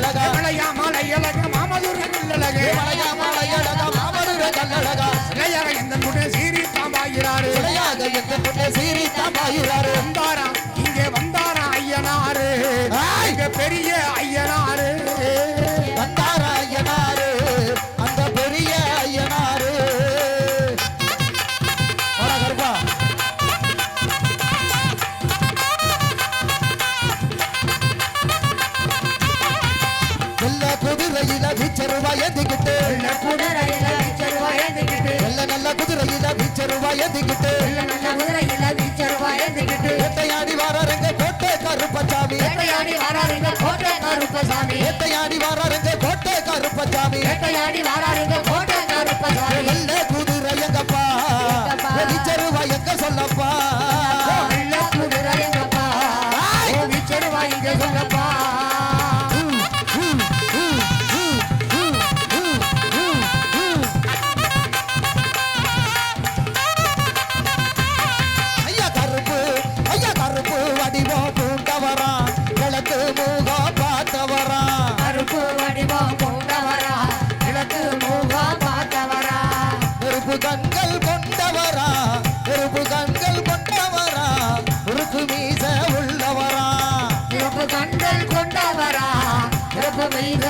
கல்லழகா மலையா மலையழக மாமதுர கல்லழக மலையா மலையழக மாமதுர கல்லழகா இளையக இந்த முன்னே சீரி தாம்பாயிராரு இளையாக இந்த முன்னே சீரி தாம்பாயிராரு வந்தாரா இங்கே வந்தாரா ஐயனாரு இங்க பெரிய ஐயனாரு வந்தாரா ஐயனாரு அந்த பெரிய ஐயனாரு கருப்பா குதிரையில வீச்சருவாய் எதிக்கிட்டு நல்ல குதிரையில வீச்சருவாய் எதிக்கிட்டு வேட்டையாடி வாரங்க கோட்டை கருப்பசாமி வேட்டையாடி வாராருங்க கோட்டை கருப்பசாமி வேட்டையாடி வாரங்க கோட்டை கருப்பசாமி வேட்டையாடி வாராருங்க கோட்டை கருப்பசாமி நல்ல குதிரை எங்கப்பா வீச்சருவாய் எங்க சொல்லப்பா நல்ல குதிரை எங்கப்பா வீச்சருவாய் எங்க சொல்லப்பா வடிவம் பூண்டவரா கிழக்கு மூகம் பார்த்தவரா கருப்பு வடிவம் பூண்டவரா கிழக்கு மூகம் பார்த்தவரா நெருப்பு கண்கள் கொண்டவரா நெருப்பு கண்கள் கொண்டவரா உருக்கு மீச உள்ளவரா நெருப்பு கண்கள் கொண்டவரா நெருப்பு மீச